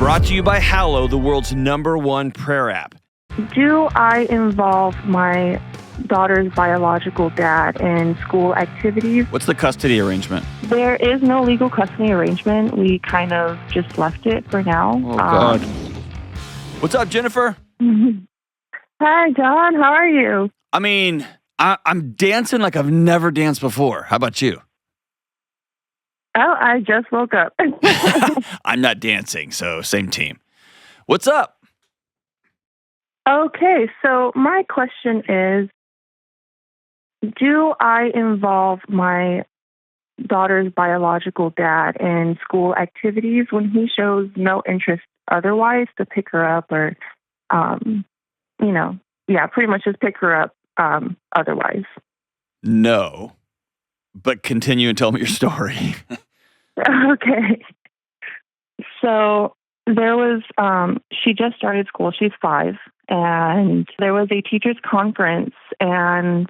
Brought to you by Hallow, the world's #1 prayer app. Do I involve my daughter's biological dad in school activities? What's the custody arrangement? There is no legal custody arrangement. We kind of just left it for now. Oh, God. What's up, Jennifer? Hi, John. How are you? I mean, I'm dancing like I've never danced before. How about you? Oh, I just woke up. I'm not dancing, so same team. What's up? Okay, so my question is, do I involve my daughter's biological dad in school activities when he shows no interest otherwise to pick her up or, pretty much just pick her up otherwise? No, but continue and tell me your story. Okay. So there was, she just started school. She's 5. And there was a teacher's conference. And,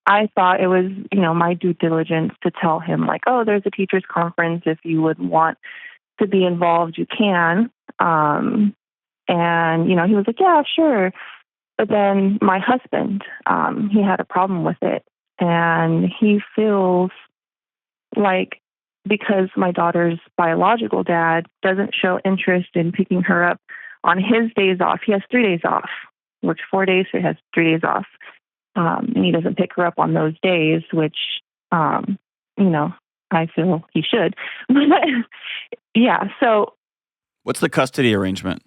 I thought it was, my due diligence to tell him, like, oh, there's a teacher's conference. If you would want to be involved, you can. And, he was like, yeah, sure. But then my husband, he had a problem with it. And he feels like, because my daughter's biological dad doesn't show interest in picking her up on his days off. He has 3 days off, works 4 days, so he has 3 days off. And he doesn't pick her up on those days, which, I feel he should. Yeah, so. What's the custody arrangement?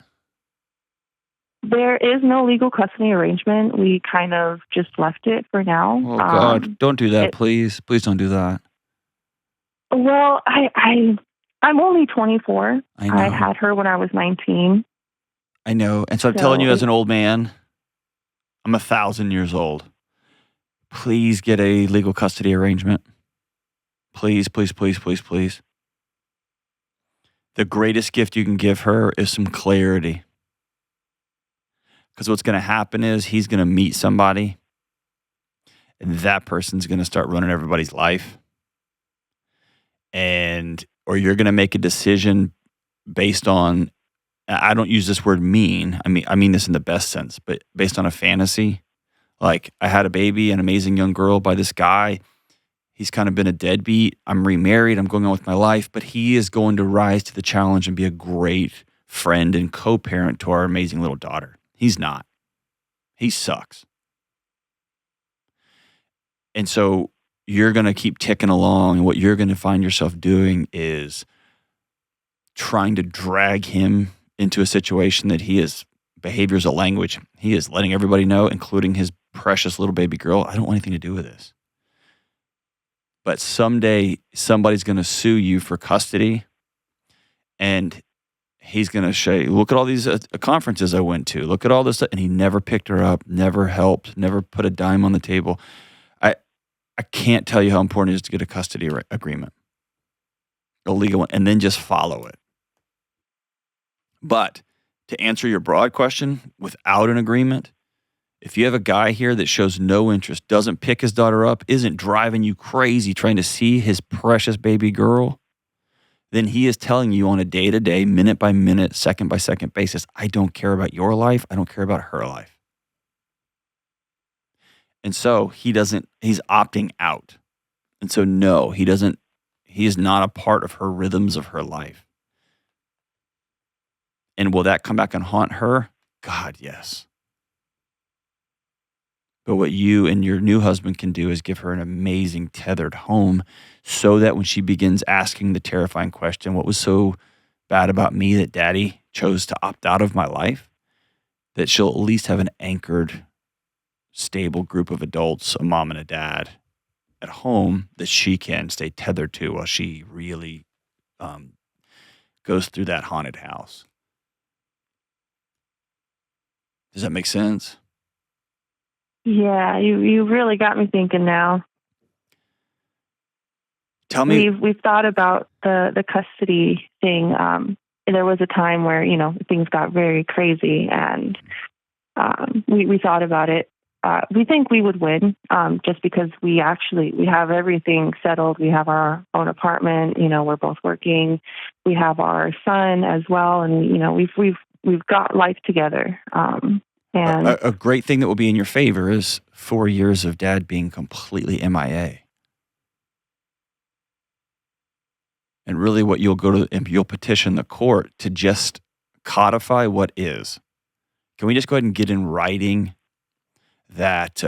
There is no legal custody arrangement. We kind of just left it for now. Oh, God. Don't do that, please. Please don't do that. Well, I'm only 24. I know. I had her when I was 19. I know. And so I'm telling you as an old man, I'm 1,000 years old. Please get a legal custody arrangement. Please, please, please, please, please. The greatest gift you can give her is some clarity. Because what's going to happen is he's going to meet somebody, and that person's going to start running everybody's life. Or you're going to make a decision based on, I don't use this word mean. I mean this in the best sense, but based on a fantasy. Like, I had a baby, an amazing young girl by this guy. He's kind of been a deadbeat. I'm remarried. I'm going on with my life, but he is going to rise to the challenge and be a great friend and co-parent to our amazing little daughter. He's not. He sucks. And so you're going to keep ticking along, and what you're going to find yourself doing is trying to drag him into a situation that behavior is a language. He is letting everybody know, including his precious little baby girl, I don't want anything to do with this. But someday somebody's going to sue you for custody, and he's going to say, look at all these conferences I went to. Look at all this stuff. And he never picked her up, never helped, never put a dime on the table. I can't tell you how important it is to get a custody agreement, a legal one, and then just follow it. But to answer your broad question, without an agreement, if you have a guy here that shows no interest, doesn't pick his daughter up, isn't driving you crazy trying to see his precious baby girl, then he is telling you on a day-to-day, minute-by-minute, second-by-second basis, I don't care about your life, I don't care about her life. And so he's opting out. And so no, he is not a part of her rhythms of her life. And will that come back and haunt her? God, yes. But what you and your new husband can do is give her an amazing tethered home so that when she begins asking the terrifying question, what was so bad about me that daddy chose to opt out of my life, that she'll at least have an anchored, stable group of adults, a mom and a dad at home that she can stay tethered to while she really goes through that haunted house. Does that make sense? Yeah, you really got me thinking now. Tell me. We've thought about the custody thing. There was a time where, things got very crazy, and we thought about it. we think we would win, just because we have everything settled. We have our own apartment. We're both working. We have our son as well, and we've got life together. And A great thing that will be in your favor is 4 years of dad being completely MIA. And really what you'll petition the court to just codify what is. Can we just go ahead and get in writing that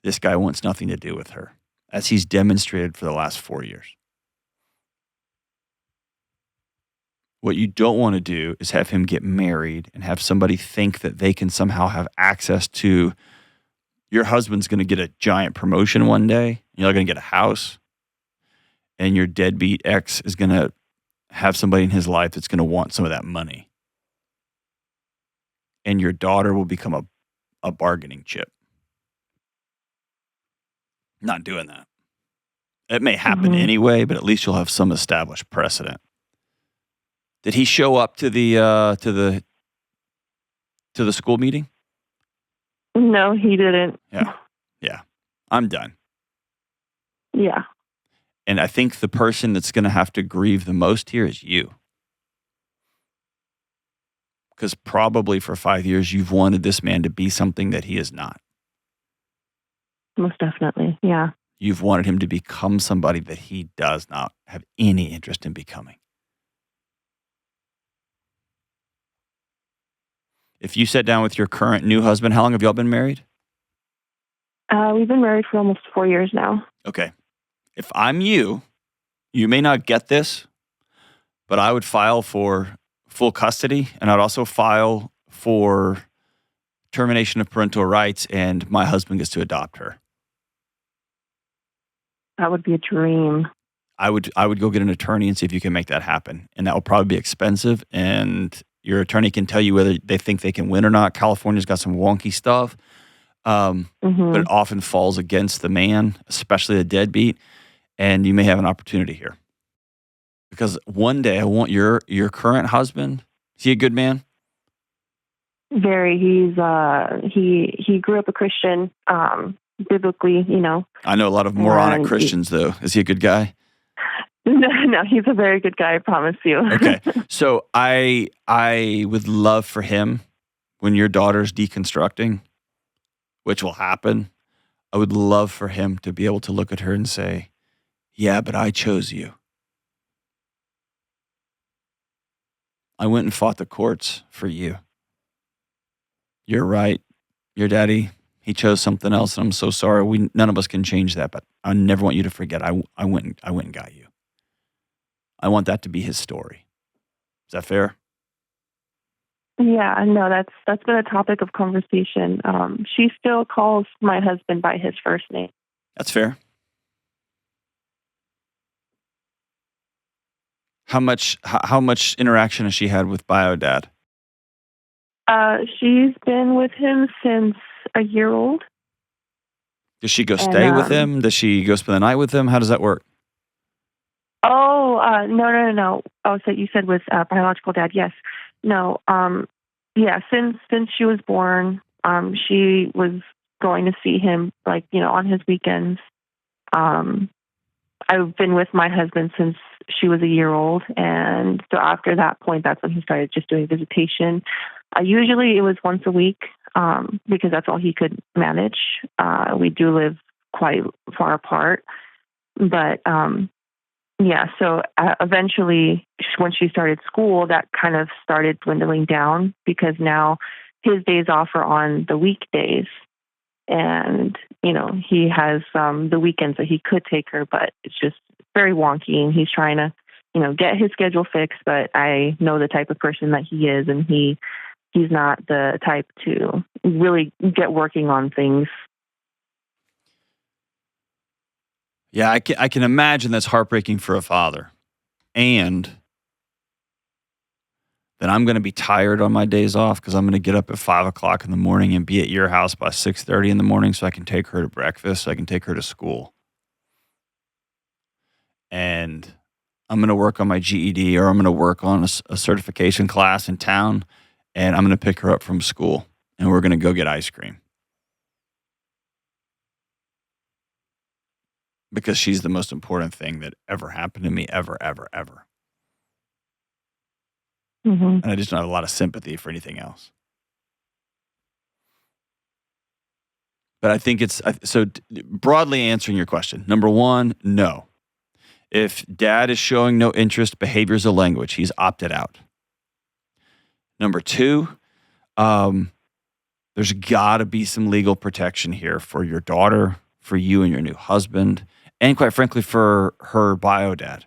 this guy wants nothing to do with her, as he's demonstrated for the last 4 years? What you don't want to do is have him get married and have somebody think that they can somehow have access to your husband's going to get a giant promotion one day. You're going to get a house. And your deadbeat ex is going to have somebody in his life that's going to want some of that money. And your daughter will become a bargaining chip. Not doing that. It may happen anyway, but at least you'll have some established precedent. Did he show up to the school meeting? No, he didn't. Yeah. I'm done. Yeah. And I think the person that's going to have to grieve the most here is you. Because probably for 5 years, you've wanted this man to be something that he is not. Most definitely, yeah. You've wanted him to become somebody that he does not have any interest in becoming. If you sat down with your current new husband, how long have y'all been married? We've been married for almost 4 years now. Okay. If I'm you may not get this, but I would file for full custody, and I'd also file for termination of parental rights, and my husband gets to adopt her. That would be a dream. I would go get an attorney and see if you can make that happen. And that will probably be expensive, and your attorney can tell you whether they think they can win or not. California's got some wonky stuff, but it often falls against the man, especially the deadbeat. And you may have an opportunity here. Because one day I want your current husband, is he a good man? Very. He grew up a Christian, biblically, I know a lot of moronic Christians, though. Is he a good guy? No, he's a very good guy, I promise you. Okay. So I would love for him, when your daughter's deconstructing, which will happen, I would love for him to be able to look at her and say, yeah, but I chose you. I went and fought the courts for you. You're right. Your daddy, he chose something else, and I'm so sorry. None of us can change that, but I never want you to forget. I went and got you. I want that to be his story. Is that fair? Yeah, no, that's been a topic of conversation. She still calls my husband by his first name. That's fair. How much interaction has she had with Bio Dad? She's been with him since a year old. Does she go stay with him? Does she go spend the night with him? How does that work? Oh, no. Oh, so you said with biological dad? Yes. No. Yeah. Since she was born, she was going to see him, on his weekends. I've been with my husband since she was a year old, and so after that point, that's when he started just doing visitation. Usually, it was once a week because that's all he could manage. We do live quite far apart, but yeah. So eventually, when she started school, that kind of started dwindling down because now his days off are on the weekdays. And, he has the weekends that he could take her, but it's just very wonky. And he's trying to, get his schedule fixed. But I know the type of person that he is, and he's not the type to really get working on things. Yeah, I can imagine that's heartbreaking for a father. And then I'm going to be tired on my days off because I'm going to get up at 5 o'clock in the morning and be at your house by 6:30 in the morning so I can take her to breakfast, so I can take her to school. And I'm going to work on my GED, or I'm going to work on a certification class in town, and I'm going to pick her up from school, and we're going to go get ice cream. because she's the most important thing that ever happened to me, ever, ever, ever. Mm-hmm. And I just don't have a lot of sympathy for anything else. But I think broadly answering your question. Number one, no. If dad is showing no interest, behaviors of language, he's opted out. Number two, there's got to be some legal protection here for your daughter, for you and your new husband, and quite frankly, for her bio dad.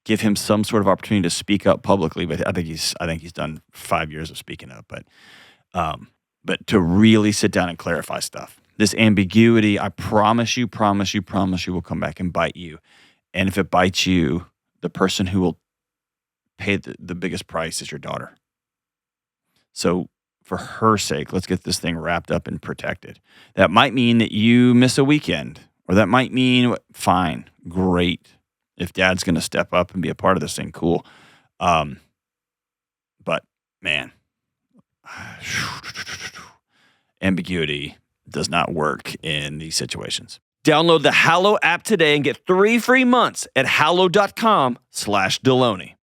Give him some sort of opportunity to speak up publicly. But I think he's done 5 years of speaking up. But to really sit down and clarify stuff. This ambiguity, I promise you will come back and bite you. And if it bites you, the person who will pay the biggest price is your daughter. So for her sake, let's get this thing wrapped up and protected. That might mean that you miss a weekend, or that might mean, fine, great. If dad's going to step up and be a part of this thing, cool. But man, ambiguity does not work in these situations. Download the Hallow app today and get 3 free months at hallow.com/Delony.